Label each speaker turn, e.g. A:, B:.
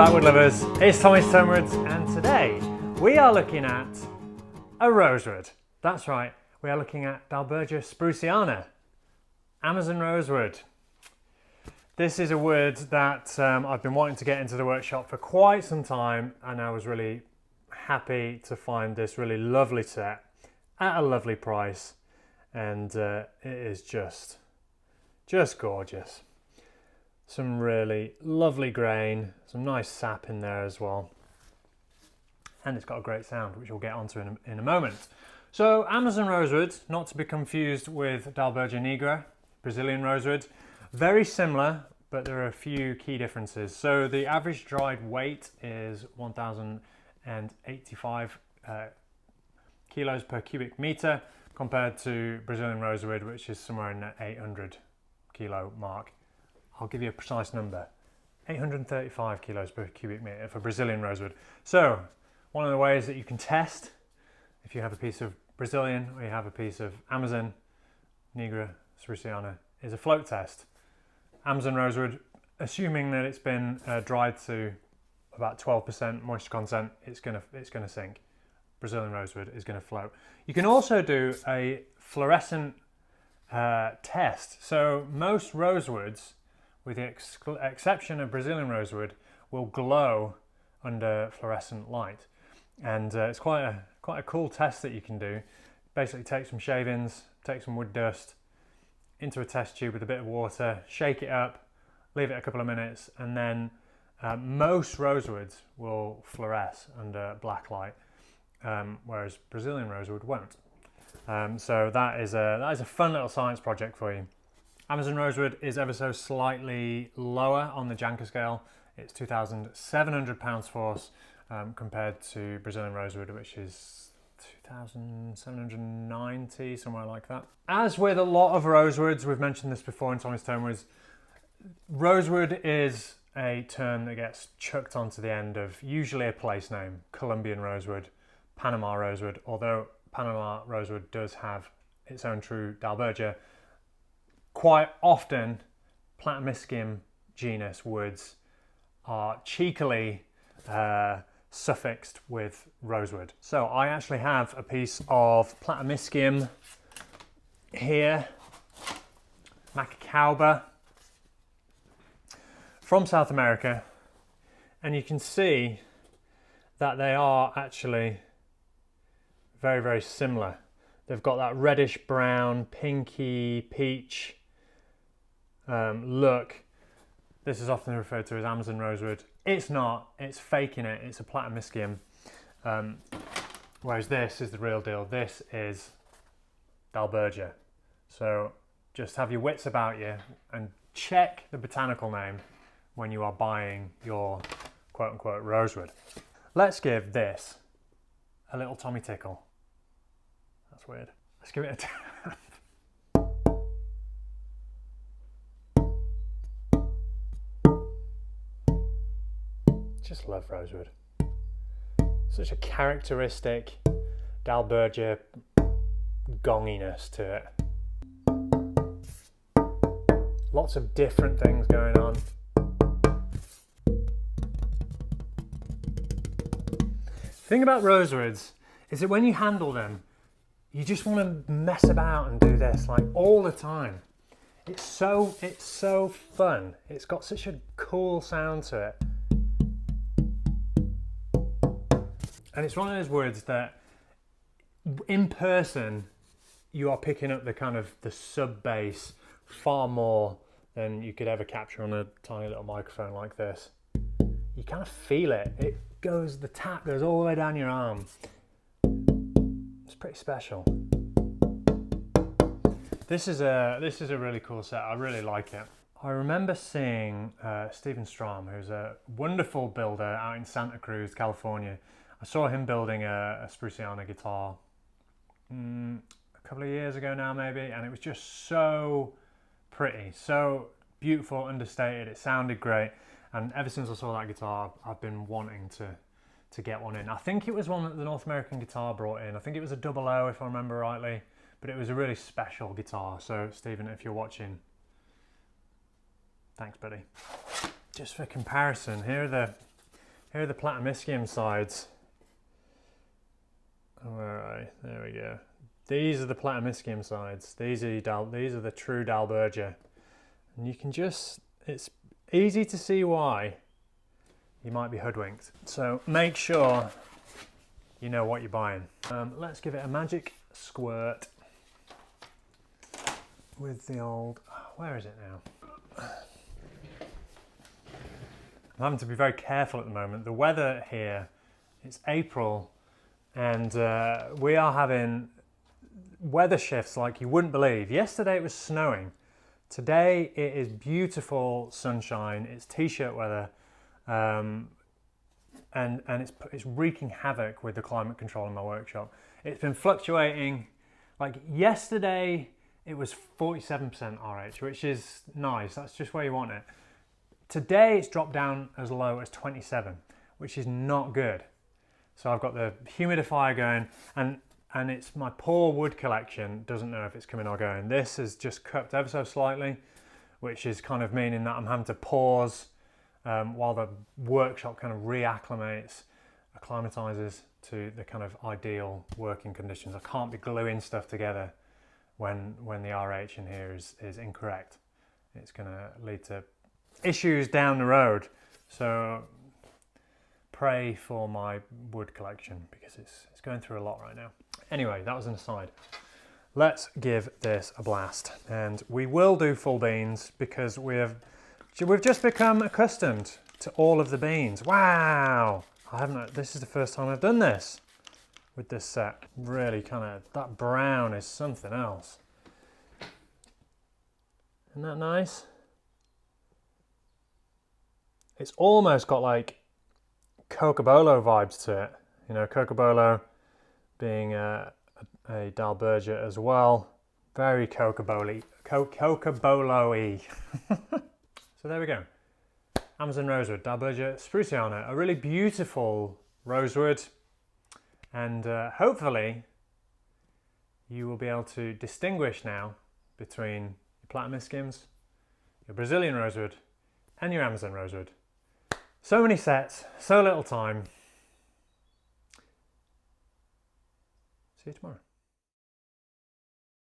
A: back, wood lovers. It's Tommy's Tonewoods, and today we are looking at a rosewood. That's right, we are looking at Dalbergia Spruceana, Amazon rosewood. This is a wood that I've been wanting to get into the workshop for quite some time, and I was really happy to find this really lovely set at a lovely price, and it is just gorgeous. Some really lovely grain, some nice sap in there as well, and it's got a great sound, which we'll get onto in a moment. So Amazon rosewood, not to be confused with Dalbergia nigra, Brazilian rosewood, very similar, but there are a few key differences. So the average dried weight is 1,085 kilos per cubic meter, compared to Brazilian rosewood, which is somewhere in the 800 kilo mark. I'll give you a precise number, 835 kilos per cubic meter for Brazilian rosewood. So one of the ways that you can test if you have a piece of Brazilian or you have a piece of Amazon nigra Spruceana is a float test. Amazon rosewood, assuming that it's been dried to about 12% moisture content, it's gonna sink. Brazilian rosewood is going to float. You can also do a fluorescent test. So most rosewoods, with the exception of Brazilian rosewood, will glow under fluorescent light, and it's quite a cool test that you can do. Basically, take some shavings, take some wood dust into a test tube with a bit of water, shake it up, leave it a couple of minutes, and then most rosewoods will fluoresce under black light. Whereas Brazilian rosewood won't. So that is a fun little science project for you. Amazon rosewood is ever so slightly lower on the Janka scale. It's 2,700 pounds force compared to Brazilian rosewood, which is 2,790, somewhere like that. As with a lot of rosewoods, we've mentioned this before in Tommy's Tonewoods, rosewood is a term that gets chucked onto the end of usually a place name. Colombian rosewood, Panama rosewood, although Panama rosewood does have its own true Dalbergia. Quite often, Platamiscium genus woods are cheekily suffixed with rosewood. So I actually have a piece of Platamiscium here, Macacauba, from South America, and you can see that they are actually very, very similar. They've got that reddish brown, pinky, peach look. This is often referred to as Amazon rosewood. It's not, it's faking it, it's a Platamiscium. Whereas this is the real deal. This is Dalbergia. So just have your wits about you and check the botanical name when you are buying your quote-unquote rosewood. Let's give this a little Tommy tickle. That's weird. Let's give it a tap. Just love rosewood. Such a characteristic Dalbergia gonginess to it. Lots of different things going on. The thing about rosewoods is that when you handle them, you just want to mess about and do this like all the time. It's so fun. It's got such a cool sound to it. And it's one of those woods that in person you are picking up the kind of the sub bass far more than you could ever capture on a tiny little microphone like this. You kind of feel it. The tap goes all the way down your arm. It's pretty special. This is a really cool set. I really like it. I remember seeing Stephen Strom, who's a wonderful builder out in Santa Cruz, California. I saw him building a Spruceana guitar a couple of years ago now maybe, and it was just so pretty, so beautiful, understated. It sounded great, and ever since I saw that guitar, I've been wanting to get one in. I think it was one that the North American Guitar brought in. I think it was a 00 if I remember rightly, but it was a really special guitar. So Stephen, if you're watching, thanks buddy. Just for comparison, here are Here are the Platymiscium sides. Where are they? There we go. These are the Platymiscium sides. These are the true Dalbergia. And you can just, it's easy to see why you might be hoodwinked. So make sure you know what you're buying. Let's give it a magic squirt with the old, where is it now? I'm having to be very careful at the moment. The weather here, it's April, and we are having weather shifts like you wouldn't believe. Yesterday it was snowing. Today it is beautiful sunshine. It's t-shirt weather, and it's wreaking havoc with the climate control in my workshop. It's been fluctuating. Like yesterday it was 47% RH, which is nice. That's just where you want it. Today it's dropped down as low as 27, which is not good. So I've got the humidifier going, and it's my poor wood collection doesn't know if it's coming or going. This is just cupped ever so slightly, which is kind of meaning that I'm having to pause while the workshop kind of reacclimates, acclimatizes to the kind of ideal working conditions. I can't be gluing stuff together when the RH in here is incorrect. It's going to lead to issues down the road. So pray for my wood collection because it's going through a lot right now. Anyway, that was an aside. Let's give this a blast, and we will do full beans because we've just become accustomed to all of the beans. Wow! This is the first time I've done this with this set. Really kind of, that brown is something else. Isn't that nice? It's almost got like Cocobolo vibes to it. You know, Cocobolo being a Dalbergia as well. Very Cocobolo-y. So there we go. Amazon rosewood, Dalbergia Spruceana, a really beautiful rosewood, and hopefully you will be able to distinguish now between your Platymisciums, your Brazilian rosewood, and your Amazon rosewood. So many sets, so little time. See you tomorrow.